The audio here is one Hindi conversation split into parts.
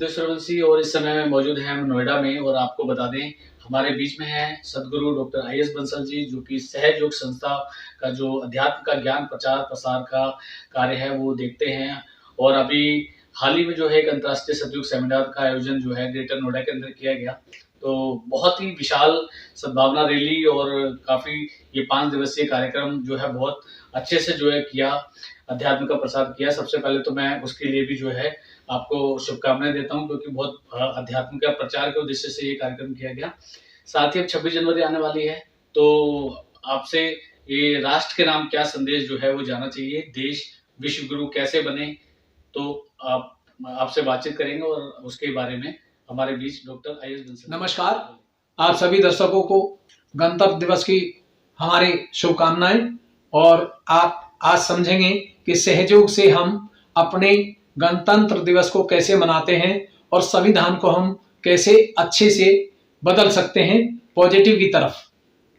सूर्यवंशी और इस समय मौजूद हैं हम नोएडा में। और आपको बता दें, हमारे बीच में हैं सदगुरु डॉक्टर आई.एस. बंसल जी, जो कि सहयोग संस्था का जो अध्यात्म का ज्ञान प्रचार प्रसार का कार्य है वो देखते हैं। और अभी हाल ही में जो है एक अंतर्राष्ट्रीय सतयुग सेमिनार का आयोजन जो है ग्रेटर नोएडा के अंदर किया गया। तो बहुत ही विशाल सद्भावना रैली और काफ़ी ये 5 दिवसीय कार्यक्रम जो है बहुत अच्छे से जो है किया, अध्यात्म का प्रसार किया। सबसे पहले तो मैं उसके लिए भी जो है आपको शुभकामनाएं देता हूं, क्योंकि बहुत अध्यात्म का प्रचार के उद्देश्य से ये कार्यक्रम किया गया। साथ ही अब 26 जनवरी आने वाली है, तो आपसे ये राष्ट्र के नाम क्या संदेश जो है वो जानना चाहिए, देश विश्व गुरु कैसे बने, तो आपसे बातचीत करेंगे और उसके बारे में हमारे बीच डॉक्टर आई.एस. बंसल। नमस्कार, आप सभी दर्शकों को गणतंत्र दिवस की हमारी शुभकामनाएं। और आप आज समझेंगे कि सहयोग से हम अपने गणतंत्र दिवस को कैसे मनाते हैं और संविधान को हम कैसे अच्छे से बदल सकते हैं पॉजिटिव की तरफ।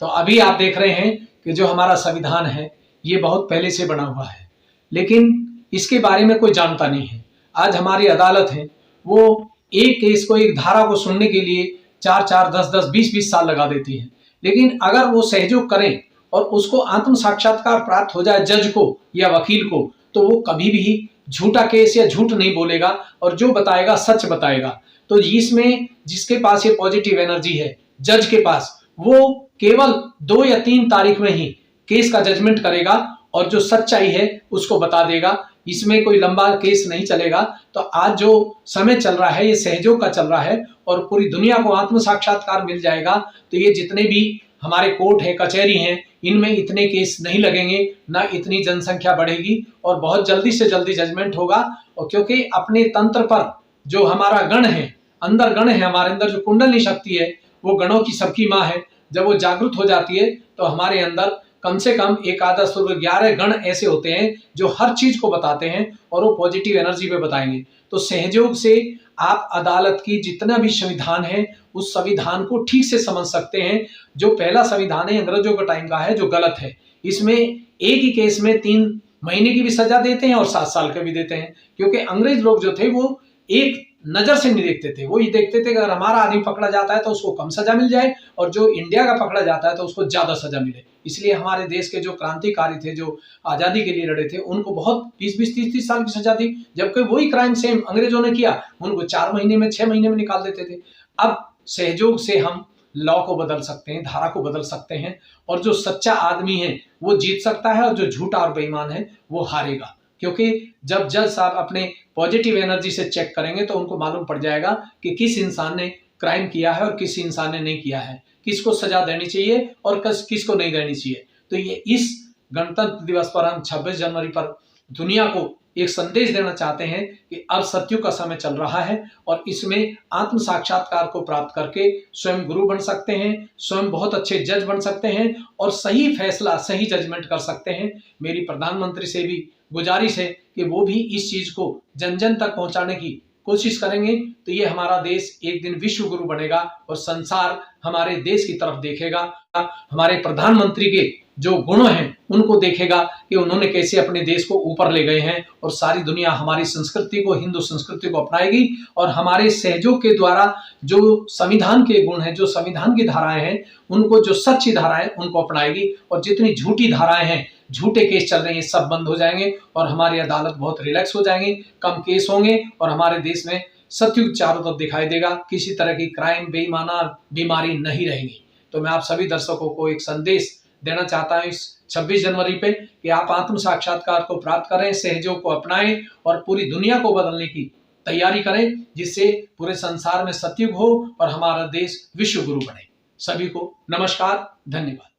तो अभी आप देख रहे हैं कि जो हमारा संविधान है ये बहुत पहले से बना हुआ है, लेकिन इसके बारे में कोई जानता नहीं है। आज हमारी अदालत है वो एक केस को, एक धारा को सुनने के लिए 4-4, 10-10, 20-20 साल लगा देती है। लेकिन अगर वो सहयोग करें और उसको आत्म साक्षात्कार प्राप्त हो जाए जज को या वकील को, तो वो कभी भी झूठा केस या झूठ नहीं बोलेगा और जो बताएगा सच बताएगा। तो इसमें जिसके पास ये पॉजिटिव एनर्जी है जज के पास, वो केवल 2 या 3 तारीख में ही केस का जजमेंट करेगा और जो सच्चाई है उसको बता देगा। इसमें कोई लंबा केस नहीं चलेगा। तो आज जो समय चल रहा है ये सहयोग का चल रहा है और पूरी दुनिया को आत्म साक्षात्कार मिल जाएगा। तो ये जितने भी हमारे कोर्ट है, कचहरी हैं, इनमें इतने केस नहीं लगेंगे, ना इतनी जनसंख्या बढ़ेगी और बहुत जल्दी से जल्दी जजमेंट होगा। और क्योंकि अपने तंत्र पर जो हमारा गण है, अंदर गण है, हमारे अंदर जो कुंडली शक्ति है वो गणों की सबकी माँ है। जब वो जागृत हो जाती है तो हमारे अंदर कम से कम 11 गण ऐसे होते हैं जो हर चीज को बताते हैं और वो पॉजिटिव एनर्जी पे बताएंगे। तो सहयोग से आप अदालत की जितना भी संविधान है उस संविधान को ठीक से समझ सकते हैं। जो पहला संविधान है अंग्रेजों के टाइम का है जो गलत है। इसमें एक ही केस में 3 महीने की भी सजा देते हैं और 7 साल का भी देते हैं, क्योंकि अंग्रेज लोग जो थे वो एक नजर से नहीं देखते थे। वो ये देखते थे कि अगर हमारा आदमी पकड़ा जाता है तो उसको कम सजा मिल जाए और जो इंडिया का पकड़ा जाता है तो उसको ज्यादा सजा मिले। इसलिए हमारे देश के जो क्रांतिकारी थे, जो आजादी के लिए लड़े थे, उनको बहुत 20-20, 30-30 साल की सजा दी। जबकि वही क्राइम सेम अंग्रेजों ने किया, उनको 4 महीने में, 6 महीने में निकाल देते थे। अब सहयोग से हम लॉ को बदल सकते हैं, धारा को बदल सकते हैं और जो सच्चा आदमी है वो जीत सकता है और जो झूठा और बेईमान है वो हारेगा। क्योंकि जब जज साहब अपने पॉजिटिव एनर्जी से चेक करेंगे तो उनको मालूम पड़ जाएगा कि किस इंसान ने क्राइम किया है और किस इंसान ने नहीं किया है, किसको सजा देनी चाहिए और किसको नहीं देनी चाहिए। तो ये इस गणतंत्र दिवस पर हम 26 जनवरी पर दुनिया को एक संदेश देना चाहते हैं कि अब सतयुग का समय चल रहा है और इसमें आत्म साक्षात्कार को प्राप्त करके स्वयं गुरु बन सकते हैं, स्वयं बहुत अच्छे जज बन सकते हैं और सही फैसला, सही जजमेंट कर सकते हैं। मेरी प्रधानमंत्री से भी गुजारिश है कि वो भी इस चीज को जन जन तक पहुंचाने की कोशिश करेंगे। तो ये हमारा देश एक दिन विश्व गुरु बनेगा और संसार हमारे देश की तरफ देखेगा। हमारे प्रधानमंत्री के जो गुण हैं उनको देखेगा कि उन्होंने कैसे अपने देश को ऊपर ले गए हैं और सारी दुनिया हमारी संस्कृति को, हिंदू संस्कृति को अपनाएगी और हमारे सहयोग के द्वारा जो संविधान के गुण हैं, जो संविधान की धाराएं हैं, उनको, जो सच्ची धाराएं उनको अपनाएगी और जितनी झूठी धाराएं हैं, झूठे केस चल रहे हैं, सब बंद हो जाएंगे और हमारी अदालत बहुत रिलैक्स हो जाएंगे, कम केस होंगे और हमारे देश में सतयुग चारों तरफ दिखाई देगा। किसी तरह की क्राइम, बेईमाना, बीमारी नहीं रहेगी। तो मैं आप सभी दर्शकों को एक संदेश देना चाहता हूं इस 26 जनवरी पे कि आप आत्म साक्षात्कार को प्राप्त करें, सहयोग को अपनाएं और पूरी दुनिया को बदलने की तैयारी करें, जिससे पूरे संसार में सतयुग हो और हमारा देश विश्व गुरु बने। सभी को नमस्कार, धन्यवाद।